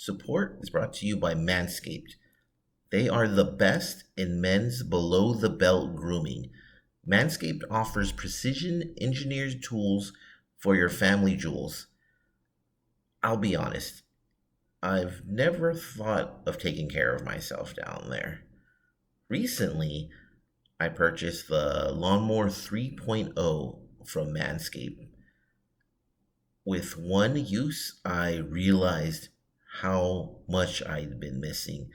Support is brought to you by Manscaped. They are the best in men's below the belt grooming. Manscaped offers precision engineered tools for your family jewels. I'll be honest, I've never thought of taking care of myself down there. Recently, I purchased the Lawnmower 3.0 from Manscaped. With one use, I realized how much I'd been missing.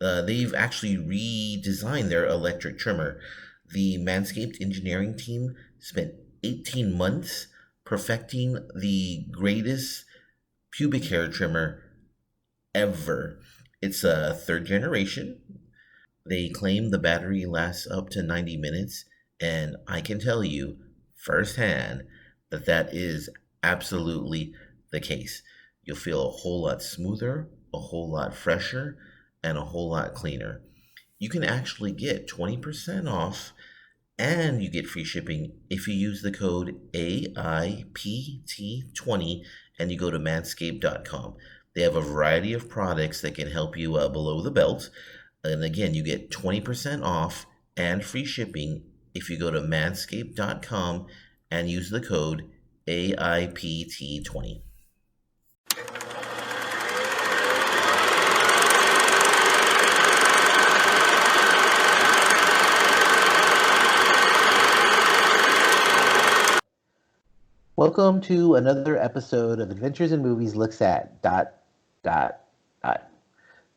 They've actually redesigned their electric trimmer. The Manscaped engineering team spent 18 months perfecting the greatest pubic hair trimmer ever. It's a third generation. They claim the battery lasts up to 90 minutes, and I can tell you firsthand that that is absolutely the case. You'll feel a whole lot smoother, a whole lot fresher, and a whole lot cleaner. You can actually get 20% off and you get free shipping if you use the code AIPT20 and you go to manscaped.com. They have a variety of products that can help you below the belt. And again, you get 20% off and free shipping if you go to manscaped.com and use the code AIPT20. Welcome to another episode of Adventures in Movies Looks at ...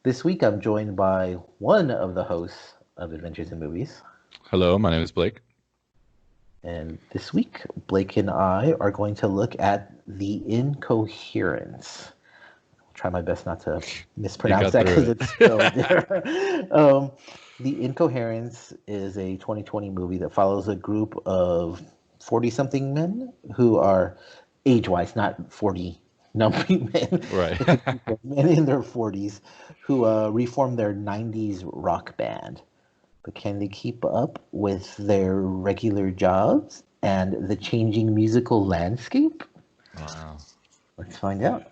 This week I'm joined by one of the hosts of Adventures in Movies. Hello, my name is Blake. And this week, Blake and I are going to look at The Incoherence. I'll try my best not to mispronounce that because it's spelled there. The Incoherence is a 2020 movie that follows a group of 40-something men who are age-wise, not 40 numbering men, right? Men in their 40s who reform their 90s rock band. But can they keep up with their regular jobs and the changing musical landscape? Wow. Let's find out.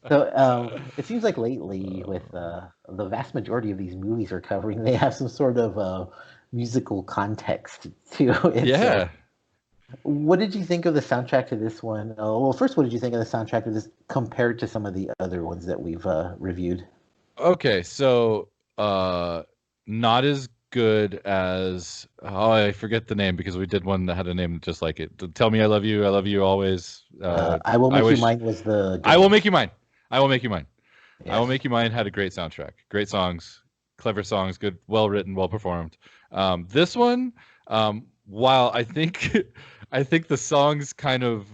So it seems like lately, with the vast majority of these movies are covering, they have some sort of musical context to it. Yeah. What did you think of the soundtrack to this one? Well, first, what did you think of the soundtrack to this compared to some of the other ones that we've reviewed? Okay, so not as good as I forget the name because we did one that had a name just like it. Tell Me I Love You always. I Will Make You Mine was the. I Will Make You Mine. I Will Make You Mine. Yes. I Will Make You Mine had a great soundtrack, great songs, clever songs, good, well written, well performed. This one, while I think the songs kind of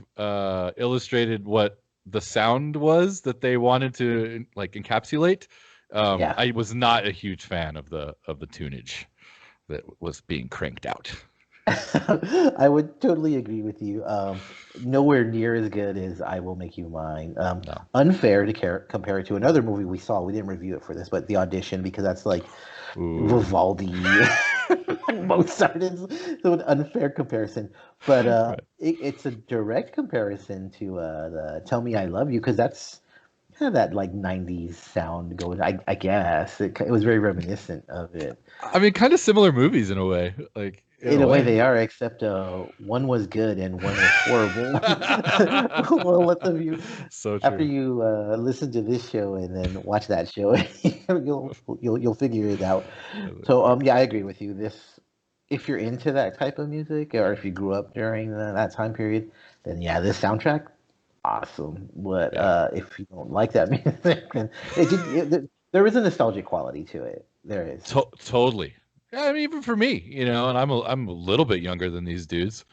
illustrated what the sound was that they wanted to like encapsulate. I was not a huge fan of the tunage that was being cranked out. I would totally agree with you. Nowhere near as good as I Will Make You Mine. No. Unfair to compare it to another movie we saw. We didn't review it for this, but The Audition, because that's like Vivaldi, Mozart. So an unfair comparison. But right. It's a direct comparison to the Tell Me I Love You, because that's kind of that like 90s sound going. I guess it was very reminiscent of it. I mean, kind of similar movies in a way. Like in a way they are, except one was good and one was horrible. Well, let them you so true. After you listen to this show and then watch that show, you'll figure it out. So yeah, I agree with you. This, if you're into that type of music, or if you grew up during that time period, then yeah, this soundtrack, awesome. But if you don't like that music, then there is a nostalgic quality to it. There is totally. I mean, even for me, and I'm a little bit younger than these dudes,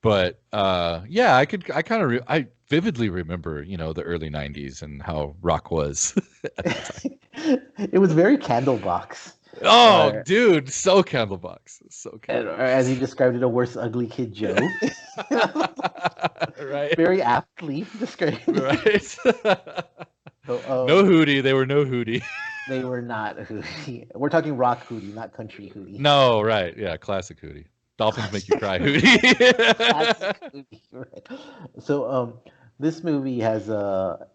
but I vividly remember, the early 90s and how rock was at the time. It was very Candlebox. Oh, dude, so Candlebox. So Candlebox. Or as he described it, a worse ugly kid Joe. Right. Very aptly described. Right. So, no Hootie. They were no Hootie. They were not Hootie. We're talking rock Hootie, not country Hootie. No, right. Yeah, classic Hootie. Dolphins Make You Cry Hootie. Classic Hootie, right. So this movie has like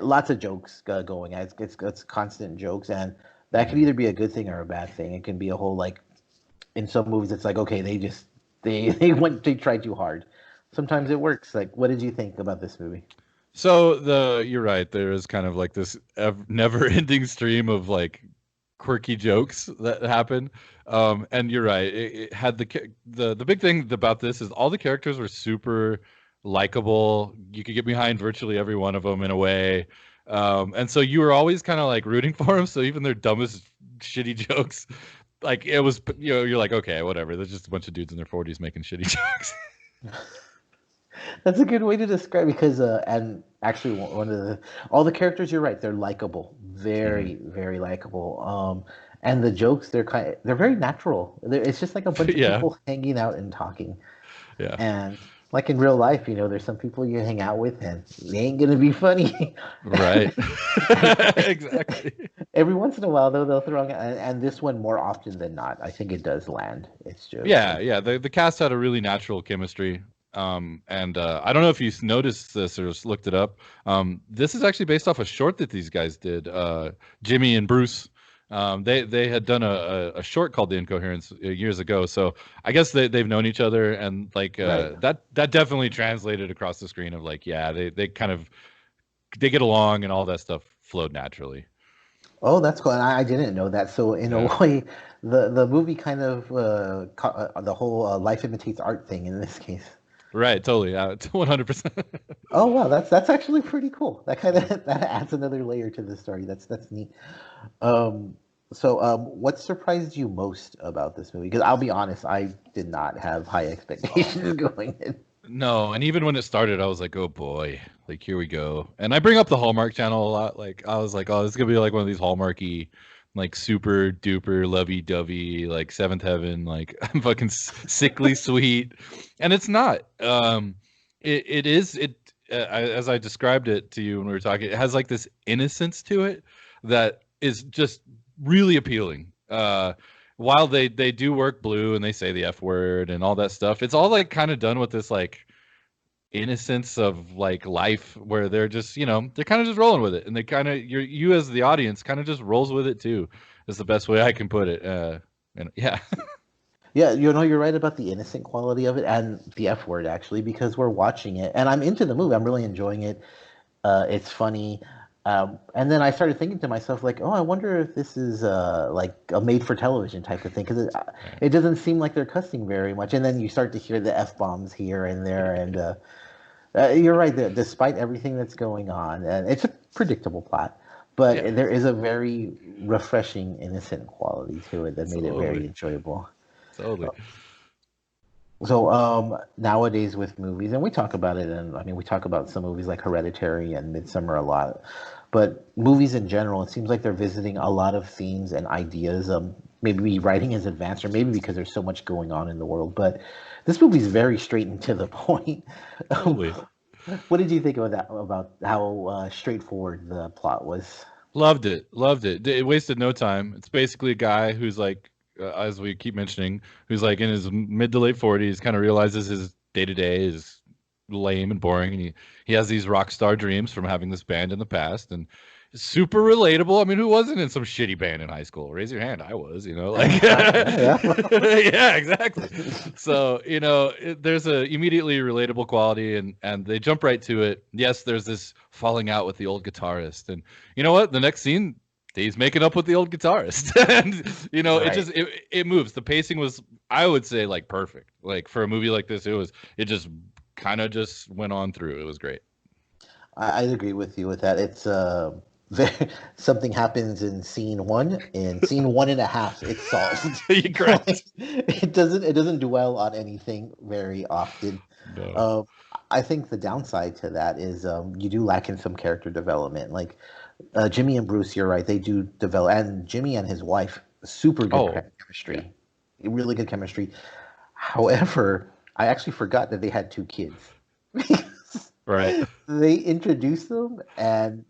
lots of jokes going. It's constant jokes, and that can either be a good thing or a bad thing. It can be a whole like in some movies it's like okay they tried too hard. Sometimes it works. Like, what did you think about this movie? So you're right. There is kind of like this never-ending stream of like quirky jokes that happen. And you're right. It had the big thing about this is all the characters were super likable. You could get behind virtually every one of them in a way. And so you were always kind of like rooting for them. So even their dumbest shitty jokes, like it was, you're like, okay, whatever. There's just a bunch of dudes in their 40s making shitty jokes. That's a good way to describe because and actually one of the all the characters you're right they're likable, very very likable. And the jokes they're very natural. It's just like a bunch of Yeah, people hanging out and talking. yeah. And like in real life, there's some people you hang out with and they ain't gonna be funny. Right. Exactly. Every once in a while though they'll throw and this one more often than not, I think it does land. It's just Yeah, yeah. The cast had a really natural chemistry. And I don't know if you noticed this or just looked it up. This is actually based off a short that these guys did. Jimmy and Bruce. They had done a short called The Incoherence years ago. So I guess they've known each other, and like right. that definitely translated across the screen of like, yeah, they kind of they get along and all that stuff flowed naturally. Oh, that's cool. And I didn't know that. So in a Yeah. way, the movie kind of the whole life imitates art thing in this case. Right, totally. 100%. Oh wow, that's actually pretty cool. That kind of that adds another layer to the story. That's neat. What surprised you most about this movie? Because I'll be honest, I did not have high expectations going in. No, and even when it started, I was like, "Oh boy, like here we go." And I bring up the Hallmark Channel a lot. Like I was like, "Oh, this is gonna be like one of these Hallmarky, like super duper lovey dovey, like Seventh Heaven, like I'm fucking sickly sweet," and it's not. It is it as I described it to you when we were talking. It has like this innocence to it that is just really appealing. While they do work blue and they say the F word and all that stuff, it's all like kind of done with this like innocence of like life where they're just they're kind of just rolling with it, and they kind of you as the audience kind of just rolls with it too. Is the best way I can put it. And yeah. Yeah, you're right about the innocent quality of it and the F word actually, because we're watching it and I'm into the movie. I'm really enjoying it. It's funny. And then I started thinking to myself, like, oh, I wonder if this is like a made-for-television type of thing, because it doesn't seem like they're cussing very much. And then you start to hear the F-bombs here and there, and you're right. Despite everything that's going on, and it's a predictable plot, Yeah, but there is a very refreshing, innocent quality to it that made it very totally, enjoyable. totally. So nowadays with movies, and we talk about it, and I mean we talk about some movies like Hereditary and Midsummer a lot, but movies in general, it seems like they're visiting a lot of themes and ideas. Maybe writing is advanced, or maybe because there's so much going on in the world. But this movie's very straight and to the point. Totally. What did you think about that? About how straightforward the plot was? Loved it. Loved it. It wasted no time. It's basically a guy who's like, as we keep mentioning, who's like in his mid to late 40s, kind of realizes his day to day is lame and boring, and he has these rock star dreams from having this band in the past, and it's super relatable. I mean, who wasn't in some shitty band in high school? Raise your hand. I was, like, Yeah. yeah, exactly. So there's a immediately relatable quality, and they jump right to it. Yes, there's this falling out with the old guitarist, and you know what? The next scene, he's making up with the old guitarist, and it Right. just it moves. The pacing was, I would say, like perfect. Like for a movie like this, it just kind of just went on through. It was great. I'd agree with you with that. It's very, something happens in scene one. In scene one and a half, it's solved. You're Like, correct. it doesn't dwell on anything very often. No. Um, I think the downside to that is you do lack in some character development. Like Jimmy and Bruce, you're right, they do develop, and Jimmy and his wife, super good Oh, yeah. chemistry, really good chemistry. However, I actually forgot that they had two kids. Right. They introduce them, and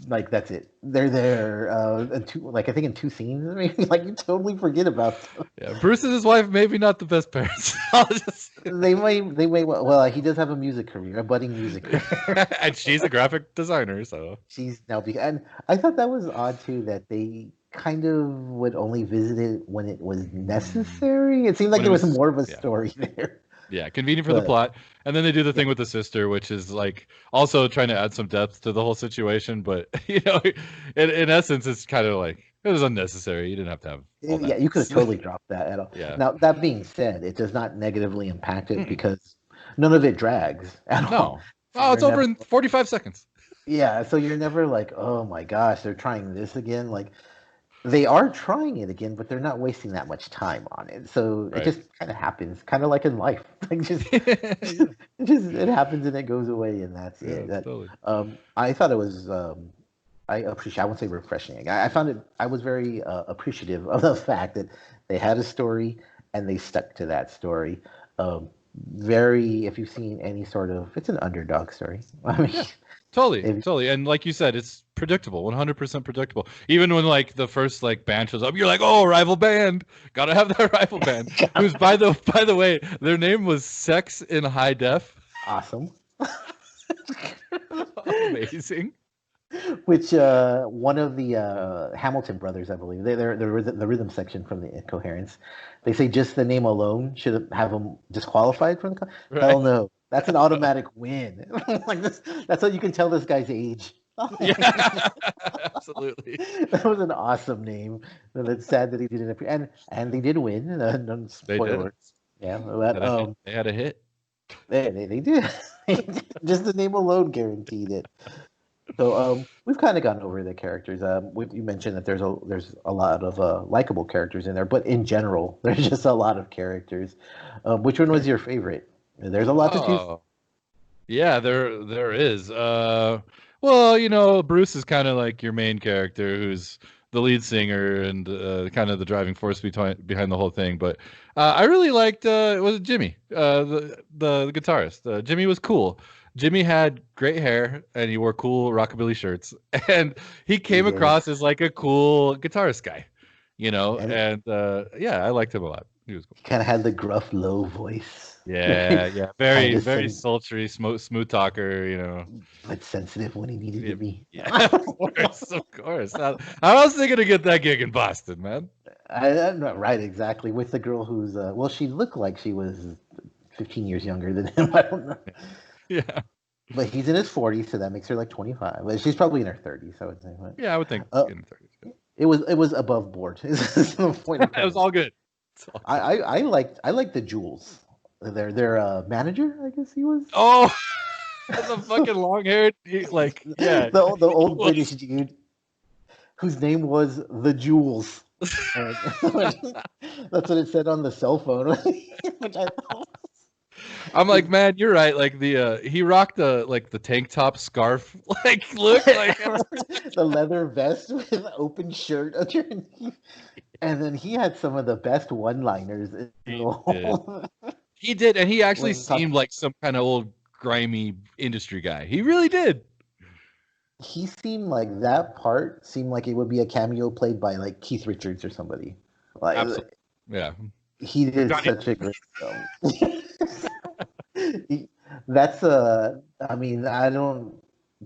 like that's it. They're there, in like I think in 2 scenes, maybe. Like you totally forget about them. Yeah, Bruce and his wife maybe not the best parents. I'll just They may well, he does have a music career, a budding music career. and she's a graphic designer, so She's now and I thought that was odd too that they kind of would only visit it when it was necessary. It seemed like when it there was was more of a yeah. story there. Yeah, convenient for the But plot. And then they do the thing with the sister, which is like also trying to add some depth to the whole situation. But in essence, it's kind of like it was unnecessary. You didn't have to have all yeah, that. you could have totally dropped that at all. Yeah. Now that being said, it does not negatively impact it because none of it drags at all. No. So Oh, you're it's over never, in 45 seconds. yeah, so you're never like, oh my gosh, they're trying this again. Like they are trying it again, but they're not wasting that much time on it. So it Right. just kind of happens, kind of like in life. Like Yeah, it happens and it goes away, and that's yeah, it. That totally. I thought it was I won't say refreshing. I found it. I was very appreciative of the fact that they had a story and they stuck to that story. Um, very, if you've seen any sort of, it's an underdog story. I mean, Yeah. Totally, if, totally. And like you said, it's predictable, 100% predictable. Even when like the first like band shows up, you're like, "Oh, rival band. Got to have that rival band." Who's by the way, their name was Sex in High Def. awesome. Amazing. Which one of the Hamilton brothers, I believe, they're the rhythm section from the Incoherence. They say just the name alone should have them disqualified from the. Hell Right. no, that's an automatic win. Like this, that's how you can tell this guy's age. Yeah. Absolutely. That was an awesome name. And it's sad that he didn't appear. And they did win. No They did. spoilers. Yeah, but They had a hit. they did. Just the name alone guaranteed it. So we've kind of gone over the characters. You mentioned that there's a lot of likable characters in there, but in general, there's just a lot of characters. Which one was your favorite? There's a lot to choose. Oh. Yeah, there is. Well, Bruce is kind of like your main character, who's the lead singer and kind of the driving force behind the whole thing. But I really liked it was Jimmy, the guitarist. Jimmy was cool. Jimmy had great hair and he wore cool rockabilly shirts, and he came Yeah. across as like a cool guitarist guy, And And yeah, I liked him a lot. He was cool. kind of had the gruff, low voice. Yeah, very, Kinda very sing- sultry, smooth talker. but sensitive when he needed to be. Yeah, of course, of course. How else are they gonna get that gig in Boston, man? I'm not right exactly with the girl who's well, she looked like she was 15 years younger than him. I don't know. Yeah, But he's in his 40s, so that makes her like 25. But she's probably in her 30s, I would say. But, yeah, I would think in the 30s. Yeah. it was above board. Is the point I'm It was all good. It's all good. I liked the Jules. Their manager, I guess he was. Oh, the fucking long haired, like yeah, the old he was- British dude whose name was the Jules. That's what it said on the cell phone. Which I thought I'm like, man, you're right. Like he rocked the tank top scarf, like look like the leather vest with an open shirt underneath. And then he had some of the best one-liners in He the whole. he did, and he actually When talk- seemed like some kind of old grimy industry guy. He really did. He seemed like that part seemed like it would be a cameo played by like Keith Richards or somebody. Like Absolutely. Yeah. he did Johnny- such a great film. That's I mean, I don't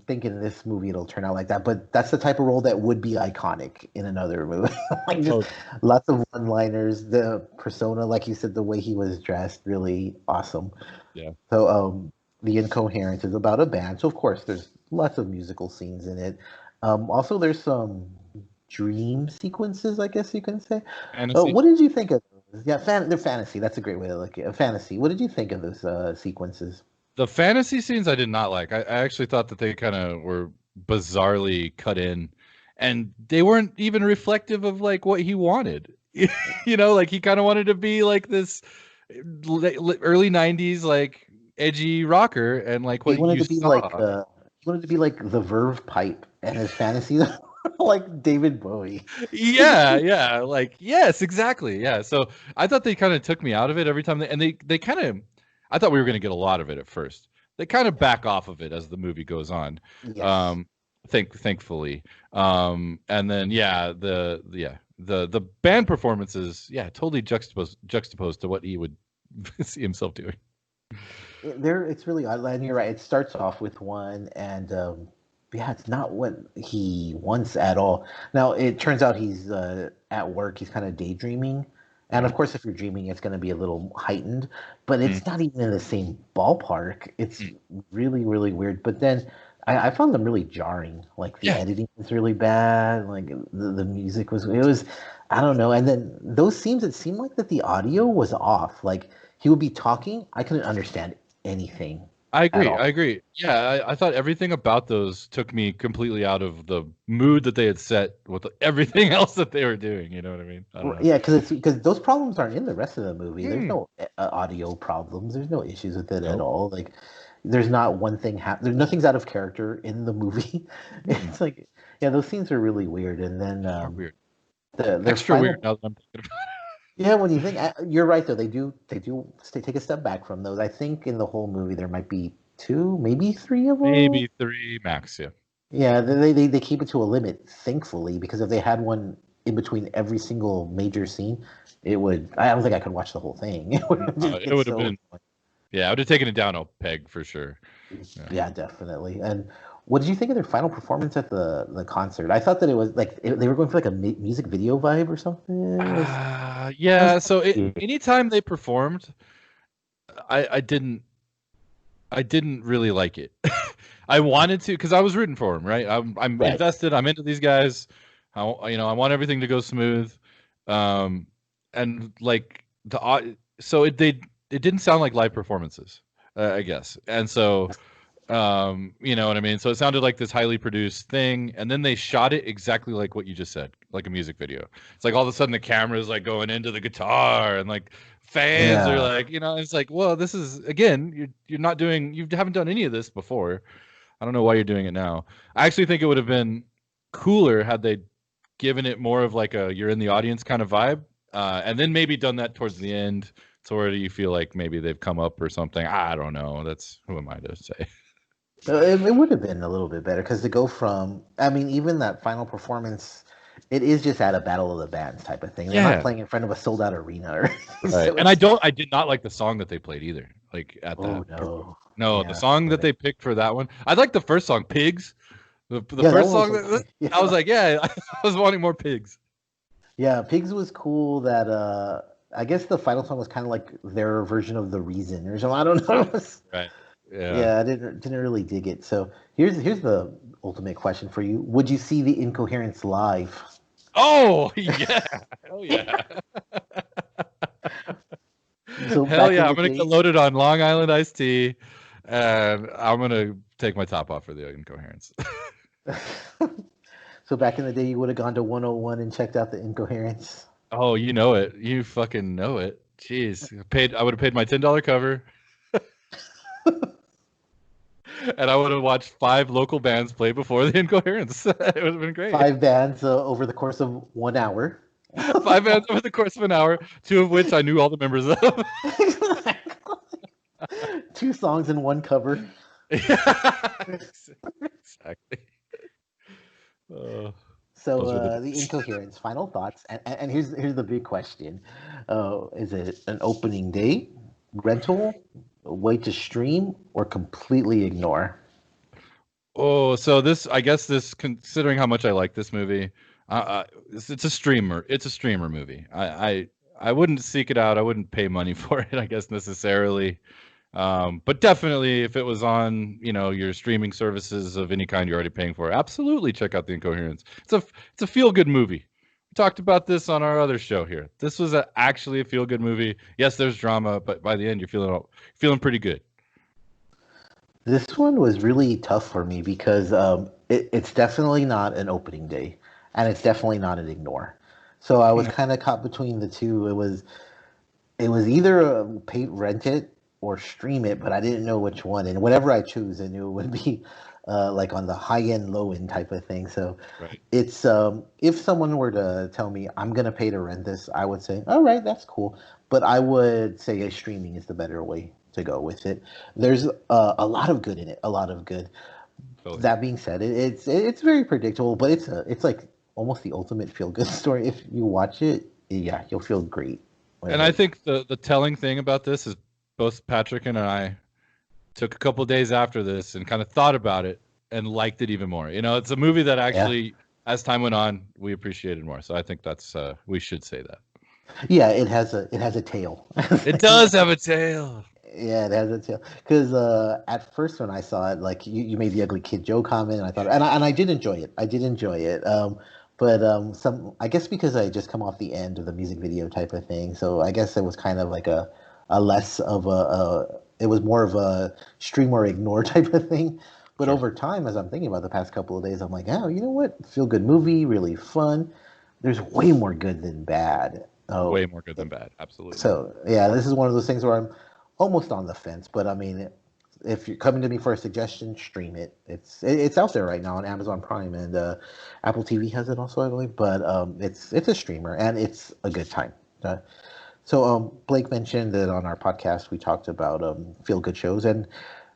think in this movie it'll turn out like that, but that's the type of role that would be iconic in another movie. Like just lots of one-liners, the persona, like you said, the way he was dressed, really awesome. Yeah. So the Incoherence is about a band, so of course there's lots of musical scenes in it. Also there's some dream sequences, I guess you can say. Fantasy. What did you think of those? Yeah, they're fantasy. That's a great way to look at it. Fantasy. What did you think of those sequences? The fantasy scenes I did not like. I actually thought that they kind of were bizarrely cut in, and they weren't even reflective of like what he wanted. Like he kind of wanted to be like this early '90s like edgy rocker, and like what He wanted you to be saw. he wanted to be like the Verve Pipe, and his fantasies like David Bowie. Yeah, like yes, exactly. Yeah. So I thought they kind of took me out of it every time they kind of I thought we were going to get a lot of it at first. they kind of back off of it as the movie goes on. Yes. Thankfully. And then the band performances, totally juxtaposed to what he would see himself doing. It's really odd, and you're right. It starts off with one, and it's not what he wants at all. Now it turns out he's at work. He's kind of daydreaming, and of Right. course, if you're dreaming, it's going to be a little heightened. But Mm, it's not even in the same ballpark. It's mm. really, really weird. But then I found them really jarring. Like the Yeah, editing was really bad. Like the music was. It was. I don't know. And then those scenes, it seemed like that the audio was off. Like he would be talking, I couldn't understand anything I at agree. I all. agree. Yeah, I thought everything about those took me completely out of the mood that they had set with everything else that they were doing. You know what I mean? I don't know. Yeah, because those problems aren't in the rest of the movie. There's Mm, no audio problems. There's no issues with it at nope. all. Like, there's not one thing there's nothing's out of character in the movie. Mm-mm. It's like, yeah, those scenes are really weird. And then They are weird. their Extra weird final, now that I'm thinking about yeah, when you think you're right though, they do take a step back from those. I think in the whole movie there might be two, maybe three of it. them. Maybe 3 max. Yeah. Yeah, they keep it to a limit, thankfully, because if they had one in between every single major scene, it would. I don't think I could watch the whole thing. It would just It get would have so. been. Yeah, I would have taken it down a peg for sure. Yeah. Yeah, definitely. And what did you think of their final performance at the concert? I thought that it was like they were going for like a music video vibe or something. I was Yeah. So confused. anytime they performed, I didn't really like it. I wanted to because I was rooting for him, right? I'm Right. invested. I'm into these guys. I want everything to go smooth. Um, and like so it didn't sound like live performances, I guess. And so you know what I mean? So it sounded like this highly produced thing, and then they shot it exactly like what you just said, like a music video. It's like all of a sudden the camera is like going into the guitar, and like fans are Yeah. like, it's like, well, this is again, you're not doing, you haven't done any of this before. I don't know why you're doing it now. I actually think it would have been cooler had they given it more of like a you're in the audience kind of vibe, and then maybe done that towards the end, to where you feel like maybe they've come up or something. I don't know. That's who am I to say? It would have been a little bit better because to go from, I mean, even that final performance, it is just at a battle of the bands type of thing. They're not Yeah. playing in front of a sold out arena, or Right. so And it's. I did not like the song that they played either. Like at Oh that. no, No, the yeah, song that they picked for that one. I like the first song, Pigs. The yeah, that first one was song that okay. Yeah, I was like, yeah, I was wanting more pigs. yeah, Pigs was cool. That I guess the final song was kind of like their version of the Reason or something. I don't know. It was- Right. Yeah. yeah, I didn't really dig it. So here's the ultimate question for you: would you see the Incoherence live? Oh yeah. Hell yeah. So Hell back in yeah. I'm the gonna get day, loaded on Long Island iced tea, and I'm gonna take my top off for the Incoherence. so back in the day, you would have gone to 101 and checked out the Incoherence. Oh, you know it. You fucking know it. Jeez. I would have paid my $10 cover, and I would have watched 5 local bands play before the Incoherence. It would have been great. 5 bands over the course of 1 hour. 5 bands over the course of an hour, 2 of which I knew all the members of. 2 songs and one cover. Yeah. Exactly. Uh, So those were the the days. Incoherence. Final thoughts, and here's the big question: is it an opening day rental, a way to stream, or completely ignore? Oh, so I guess considering how much I like this movie, it's a streamer. It's a streamer movie. I wouldn't seek it out. I wouldn't pay money for it, I guess, necessarily. But definitely, if it was on, your streaming services of any kind you're already paying for, absolutely check out The Incoherence. It's a feel good movie. We talked about this on our other show here. This was actually a feel good movie. Yes, there's drama, but by the end, you're feeling pretty good. This one was really tough for me because it's definitely not an opening day, and it's definitely not an ignore. So I was kind of caught between the two. It was either pay rent it or stream it, but I didn't know which one. And whatever I choose, I knew it would be like on the high end, low end type of thing. So Right. it's if someone were to tell me I'm gonna pay to rent this, I would say, all right, that's cool. But I would say streaming is the better way to go with it. There's a lot of good in it, a lot of good. Totally. That being said, it's very predictable, but it's like almost the ultimate feel good story. If you watch it, yeah, you'll feel great. And I think the telling thing about this is both Patrick and I took a couple days after this and kind of thought about it and liked it even more. You know, it's a movie that actually, as time went on, we appreciated more. So I think that's we should say that. Yeah, it has a tail. It does have a tail. Yeah, it has a tail. Because at first when I saw it, like you made the ugly kid Joe comment, and I thought, and I did enjoy it. I did enjoy it. But I guess because I just come off the end of the music video type of thing, so I guess it was kind of like a less of it was more of a stream or ignore type of thing. But Sure. over time, as I'm thinking about the past couple of days, I'm like, oh, you know what? Feel good movie, really fun. There's way more good than bad. Oh, Way more good than bad. Absolutely. so yeah, this is one of those things where I'm almost on the fence. But I mean, if you're coming to me for a suggestion, stream it. It's out there right now on Amazon Prime, and Apple TV has it also, I believe. But it's a streamer, and it's a good time. So Blake mentioned that on our podcast we talked about feel good shows and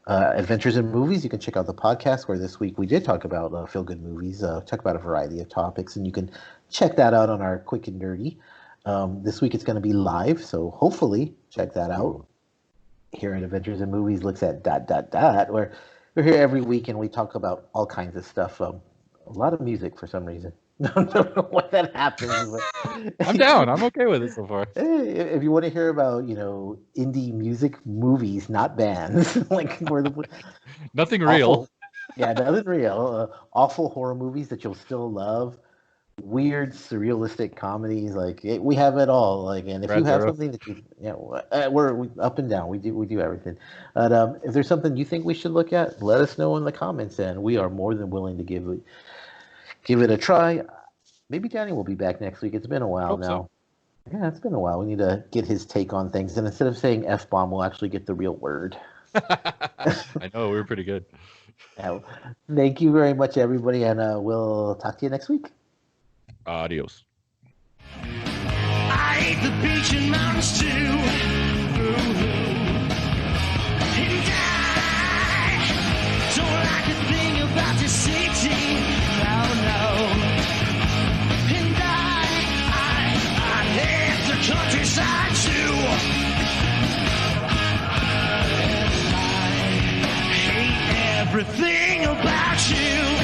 adventures in movies. You can check out the podcast where this week we did talk about feel good movies. Talk about a variety of topics, and you can check that out on our Quick and Dirty. This week it's going to be live, so hopefully check that out. Here at Adventures in Movies looks at ... where we're here every week and we talk about all kinds of stuff. A lot of music for some reason. I don't know why that happens. But I'm down. I'm okay with it so far. Hey, if you want to hear about, indie music movies, not bands, like where the Nothing real. awful, yeah, nothing real. Awful horror movies that you'll still love. Weird surrealistic comedies, like we have it all. Like, and if Red you have Zero. something that you, we're up and down. We do everything. But if there's something you think we should look at, let us know in the comments, and we are more than willing to give it a try. Maybe Danny will be back next week. It's been a while Hope now. so. Yeah, it's been a while. We need to get his take on things, and instead of saying F-bomb, we'll actually get the real word. I know, we were pretty good. Yeah, thank you very much, everybody, and we'll talk to you next week. Adios. I hate the beach and mountains too. And I don't like a thing about the city. No. And I hate the countryside too. And I hate everything about you.